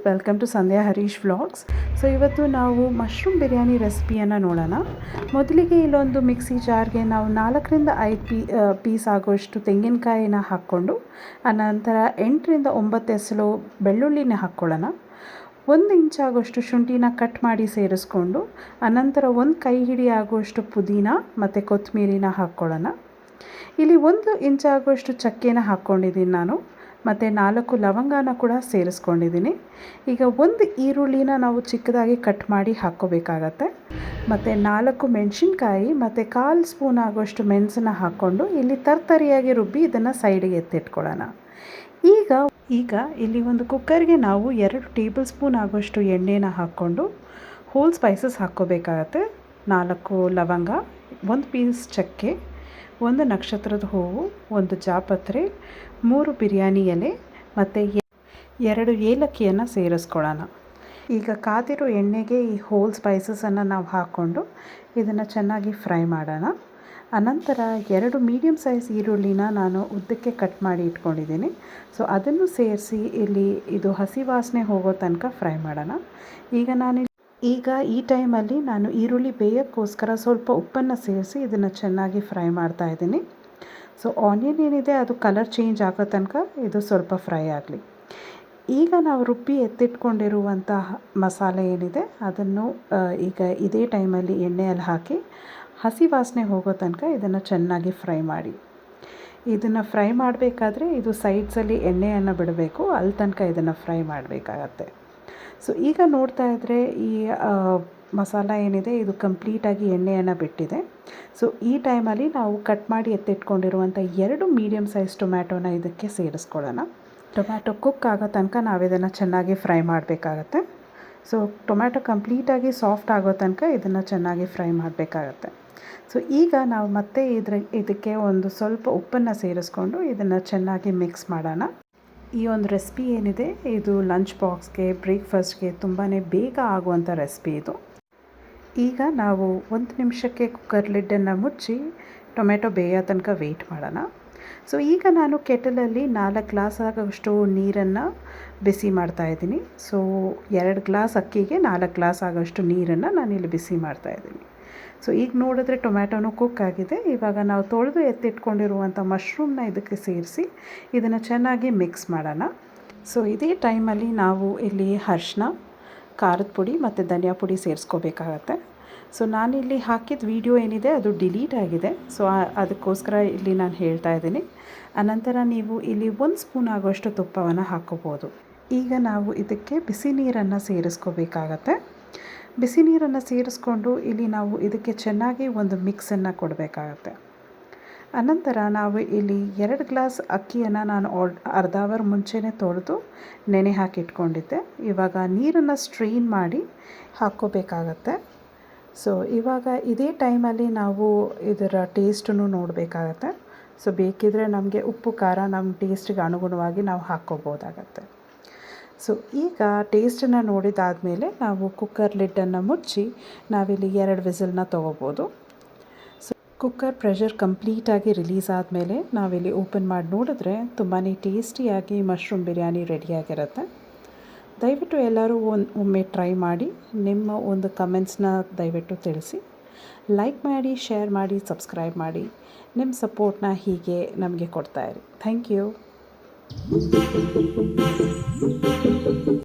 Welcome to Sandhya Harish vlogs. So ಇವತ್ತು ನಾವು mushroom biryani ರೆಸಿಪಿಯನ್ನು ನೋಡೋಣ. ಮೊದಲಿಗೆ ಇಲ್ಲೊಂದು ಮಿಕ್ಸಿ ಜಾರ್ಗೆ ನಾವು 4ರಿಂದ 5 ಪೀಸ್ ಆಗೋಷ್ಟು ತೆಂಗಿನಕಾಯಿನ ಹಾಕ್ಕೊಂಡು ಅನಂತರ 8ರಿಂದ 9 ಎಸಳು ಬೆಳ್ಳುಳ್ಳಿನ ಹಾಕ್ಕೊಳ್ಳೋಣ. 1 ಇಂಚ್ ಆಗೋಷ್ಟು ಶುಂಠಿನ ಕಟ್ ಮಾಡಿ ಸೇರಿಸ್ಕೊಂಡು ಅನಂತರ 1 ಕೈ ಹಿಡಿ ಆಗುವಷ್ಟು ಪುದೀನ ಮತ್ತು ಕೊತ್ತಂಬರಿನ ಹಾಕ್ಕೊಳ್ಳೋಣ. ಇಲ್ಲಿ 1 ಇಂಚ್ ಆಗುವಷ್ಟು ಚಕ್ಕೆನ ಹಾಕ್ಕೊಂಡಿದ್ದೀನಿ ನಾನು, ಮತ್ತು 4 ಲವಂಗನ ಕೂಡ ಸೇರಿಸ್ಕೊಂಡಿದ್ದೀನಿ. ಈಗ 1 ಈರುಳ್ಳಿನ ನಾವು ಚಿಕ್ಕದಾಗಿ ಕಟ್ ಮಾಡಿ ಹಾಕ್ಕೋಬೇಕಾಗತ್ತೆ. ಮತ್ತು 4 ಮೆಣಸಿನ್ಕಾಯಿ ಮತ್ತು 1/4 ಸ್ಪೂನ್ ಆಗೋಷ್ಟು ಮೆಣಸನ್ನ ಹಾಕ್ಕೊಂಡು ಇಲ್ಲಿ ತರ್ತರಿಯಾಗಿ ರುಬ್ಬಿ ಇದನ್ನು ಸೈಡಿಗೆ ಎತ್ತಿಟ್ಕೊಳ್ಳೋಣ. ಈಗ ಇಲ್ಲಿ ಒಂದು ಕುಕ್ಕರ್ಗೆ ನಾವು 2 ಟೇಬಲ್ ಸ್ಪೂನ್ ಆಗೋಷ್ಟು ಎಣ್ಣೆನ ಹಾಕ್ಕೊಂಡು ಹೋಲ್ ಸ್ಪೈಸಸ್ ಹಾಕ್ಕೋಬೇಕಾಗತ್ತೆ. 4 ಲವಂಗ, 1 ಪೀಸ್ ಚಕ್ಕೆ, 1 ನಕ್ಷತ್ರದ ಹೂವು, 1 ಜಾಪತ್ರೆ, 3 ಬಿರಿಯಾನಿ ಎಲೆ ಮತ್ತು 2 ಏಲಕ್ಕಿಯನ್ನು ಸೇರಿಸ್ಕೊಳ್ಳೋಣ. ಈಗ ಕಾದಿರೋ ಎಣ್ಣೆಗೆ ಈ ಹೋಲ್ ಸ್ಪೈಸಸನ್ನು ನಾವು ಹಾಕ್ಕೊಂಡು ಇದನ್ನು ಚೆನ್ನಾಗಿ ಫ್ರೈ ಮಾಡೋಣ. ಅನಂತರ 2 ಮೀಡಿಯಮ್ ಸೈಜ್ ಈರುಳ್ಳಿನ ನಾನು ಉದ್ದಕ್ಕೆ ಕಟ್ ಮಾಡಿ ಇಟ್ಕೊಂಡಿದ್ದೀನಿ. ಸೊ ಅದನ್ನು ಸೇರಿಸಿ ಇಲ್ಲಿ ಇದು ಹಸಿ ವಾಸನೆ ಹೋಗೋ ತನಕ ಫ್ರೈ ಮಾಡೋಣ. ಈಗ ಈ ಟೈಮಲ್ಲಿ ನಾನು ಈರುಳ್ಳಿ ಬೇಯೋಕ್ಕೋಸ್ಕರ ಸ್ವಲ್ಪ ಉಪ್ಪನ್ನು ಸೇರಿಸಿ ಇದನ್ನು ಚೆನ್ನಾಗಿ ಫ್ರೈ ಮಾಡ್ತಾ ಇದ್ದೀನಿ. ಸೊ ಆನಿಯನ್ ಏನಿದೆ ಅದು ಕಲರ್ ಚೇಂಜ್ ಆಗೋ ತನಕ ಇದು ಸ್ವಲ್ಪ ಫ್ರೈ ಆಗಲಿ. ಈಗ ನಾವು ರುಬ್ಬಿ ಎತ್ತಿಟ್ಕೊಂಡಿರುವಂತಹ ಮಸಾಲೆ ಏನಿದೆ ಅದನ್ನು ಈಗ ಇದೇ ಟೈಮಲ್ಲಿ ಎಣ್ಣೆಯಲ್ಲಿ ಹಾಕಿ ಹಸಿ ವಾಸನೆ ಹೋಗೋ ತನಕ ಇದನ್ನು ಚೆನ್ನಾಗಿ ಫ್ರೈ ಮಾಡಿ. ಇದನ್ನು ಫ್ರೈ ಮಾಡಬೇಕಾದ್ರೆ ಇದು ಸೈಡ್ಸಲ್ಲಿ ಎಣ್ಣೆಯನ್ನು ಬಿಡಬೇಕು, ಅಲ್ಲಿ ತನಕ ಇದನ್ನು ಫ್ರೈ ಮಾಡಬೇಕಾಗತ್ತೆ. ಸೊ ಈಗ ನೋಡ್ತಾ ಇದ್ದರೆ ಈ ಮಸಾಲ ಏನಿದೆ ಇದು ಕಂಪ್ಲೀಟಾಗಿ ಎಣ್ಣೆಯನ್ನು ಬಿಟ್ಟಿದೆ. ಸೊ ಈ ಟೈಮಲ್ಲಿ ನಾವು ಕಟ್ ಮಾಡಿ ಎತ್ತಿಟ್ಕೊಂಡಿರುವಂಥ 2 ಮೀಡಿಯಮ್ ಸೈಜ್ ಟೊಮ್ಯಾಟೋನ ಇದಕ್ಕೆ ಸೇರಿಸ್ಕೊಳ್ಳೋಣ. ಟೊಮ್ಯಾಟೊ ಕುಕ್ ಆಗೋ ತನಕ ನಾವು ಇದನ್ನು ಚೆನ್ನಾಗಿ ಫ್ರೈ ಮಾಡಬೇಕಾಗತ್ತೆ. ಸೊ ಟೊಮ್ಯಾಟೊ ಕಂಪ್ಲೀಟಾಗಿ ಸಾಫ್ಟ್ ಆಗೋ ತನಕ ಇದನ್ನು ಚೆನ್ನಾಗಿ ಫ್ರೈ ಮಾಡಬೇಕಾಗತ್ತೆ. ಸೊ ಈಗ ನಾವು ಮತ್ತೆ ಇದಕ್ಕೆ ಒಂದು ಸ್ವಲ್ಪ ಉಪ್ಪನ್ನು ಸೇರಿಸ್ಕೊಂಡು ಇದನ್ನು ಚೆನ್ನಾಗಿ ಮಿಕ್ಸ್ ಮಾಡೋಣ. ಈ ಒಂದು ರೆಸಿಪಿ ಏನಿದೆ ಇದು ಲಂಚ್ ಬಾಕ್ಸ್ಗೆ, ಬ್ರೇಕ್ಫಾಸ್ಟ್ಗೆ ತುಂಬಾ ಬೇಗ ಆಗುವಂಥ ರೆಸಿಪಿ ಇದು. ಈಗ ನಾವು 1 ನಿಮಿಷಕ್ಕೆ ಕುಕ್ಕರ್ ಲಿಡ್ಡನ್ನು ಮುಚ್ಚಿ ಟೊಮೆಟೊ ಬೇಯೋ ತನಕ ವೆಯ್ಟ್ ಮಾಡೋಣ. ಸೊ ಈಗ ನಾನು ಕೆಟಲಲ್ಲಿ 4 ಗ್ಲಾಸ್ ಆಗೋಷ್ಟು ನೀರನ್ನು ಬಿಸಿ ಮಾಡ್ತಾಯಿದ್ದೀನಿ. ಸೊ 2 ಗ್ಲಾಸ್ ಅಕ್ಕಿಗೆ 4 ಗ್ಲಾಸ್ ಆಗೋಷ್ಟು ನೀರನ್ನು ನಾನಿಲ್ಲಿ ಬಿಸಿ ಮಾಡ್ತಾಯಿದ್ದೀನಿ. ಸೊ ಈಗ ನೋಡಿದ್ರೆ ಟೊಮ್ಯಾಟೊನೂ ಕುಕ್ ಆಗಿದೆ. ಇವಾಗ ನಾವು ತೊಳೆದು ಎತ್ತಿಟ್ಕೊಂಡಿರುವಂಥ ಮಶ್ರೂಮ್ನ ಇದಕ್ಕೆ ಸೇರಿಸಿ ಇದನ್ನು ಚೆನ್ನಾಗಿ ಮಿಕ್ಸ್ ಮಾಡೋಣ. ಸೊ ಇದೇ ಟೈಮಲ್ಲಿ ನಾವು ಇಲ್ಲಿ ಅರಿಶಿನ, ಖಾರದ ಪುಡಿ ಮತ್ತು ಧನಿಯಾ ಪುಡಿ ಸೇರಿಸ್ಕೋಬೇಕಾಗತ್ತೆ. ಸೊ ನಾನಿಲ್ಲಿ ಹಾಕಿದ ವಿಡಿಯೋ ಏನಿದೆ ಅದು ಡಿಲೀಟ್ ಆಗಿದೆ. ಸೊ ಅದಕ್ಕೋಸ್ಕರ ಇಲ್ಲಿ ನಾನು ಹೇಳ್ತಾ ಇದ್ದೀನಿ. ಅನಂತರ ನೀವು ಇಲ್ಲಿ 1 ಸ್ಪೂನ್ ಆಗೋಷ್ಟು ತುಪ್ಪವನ್ನು ಹಾಕ್ಕೋಬೋದು. ಈಗ ನಾವು ಇದಕ್ಕೆ ಬಿಸಿ ನೀರನ್ನು ಸೇರಿಸ್ಕೋಬೇಕಾಗತ್ತೆ. ಬಿಸಿ ನೀರನ್ನು ಸೇರಿಸ್ಕೊಂಡು ಇಲ್ಲಿ ನಾವು ಇದಕ್ಕೆ ಚೆನ್ನಾಗಿ ಒಂದು ಮಿಕ್ಸನ್ನು ಕೊಡಬೇಕಾಗತ್ತೆ. ಅನಂತರ ನಾವು ಇಲ್ಲಿ 2 ಗ್ಲಾಸ್ ಅಕ್ಕಿಯನ್ನು ನಾನು ಅರ್ಧ ಅವರ್ ಮುಂಚೆನೇ ತೊಳೆದು ನೆನೆ ಹಾಕಿಟ್ಕೊಂಡಿದ್ದೆ. ಇವಾಗ ನೀರನ್ನು ಸ್ಟ್ರೈನ್ ಮಾಡಿ ಹಾಕ್ಕೋಬೇಕಾಗತ್ತೆ. ಸೊ ಇವಾಗ ಇದೇ ಟೈಮಲ್ಲಿ ನಾವು ಇದರ ಟೇಸ್ಟನ್ನು ನೋಡಬೇಕಾಗತ್ತೆ. ಸೊ ಬೇಕಿದ್ದರೆ ನಮಗೆ ಉಪ್ಪು ಖಾರ ನಮ್ಮ ಟೇಸ್ಟಿಗೆ ಅನುಗುಣವಾಗಿ ನಾವು ಹಾಕ್ಕೋಬೋದಾಗತ್ತೆ. ಸೊ ಈಗ ಟೇಸ್ಟನ್ನು ನೋಡಿದಾದಮೇಲೆ ನಾವು ಕುಕ್ಕರ್ ಲಿಡ್ಡನ್ನು ಮುಚ್ಚಿ ನಾವಿಲ್ಲಿ 2 ವಿಸಿಲ್ನ ತೊಗೋಬೋದು. ಸೊ ಕುಕ್ಕರ್ ಪ್ರೆಷರ್ ಕಂಪ್ಲೀಟಾಗಿ ರಿಲೀಸ್ ಆದಮೇಲೆ ನಾವಿಲ್ಲಿ ಓಪನ್ ಮಾಡಿ ನೋಡಿದ್ರೆ ತುಂಬಾ ಟೇಸ್ಟಿಯಾಗಿ ಮಶ್ರೂಮ್ ಬಿರಿಯಾನಿ ರೆಡಿಯಾಗಿರುತ್ತೆ. ದಯವಿಟ್ಟು ಎಲ್ಲರೂ ಒಮ್ಮೆ ಟ್ರೈ ಮಾಡಿ ನಿಮ್ಮ ಒಂದು ಕಮೆಂಟ್ಸ್ನ ದಯವಿಟ್ಟು ತಿಳಿಸಿ. ಲೈಕ್ ಮಾಡಿ, ಶೇರ್ ಮಾಡಿ, ಸಬ್ಸ್ಕ್ರೈಬ್ ಮಾಡಿ. ನಿಮ್ಮ ಸಪೋರ್ಟ್ನ ಹೀಗೆ ನಮಗೆ ಕೊಡ್ತಾಯಿರಿ. Thank you.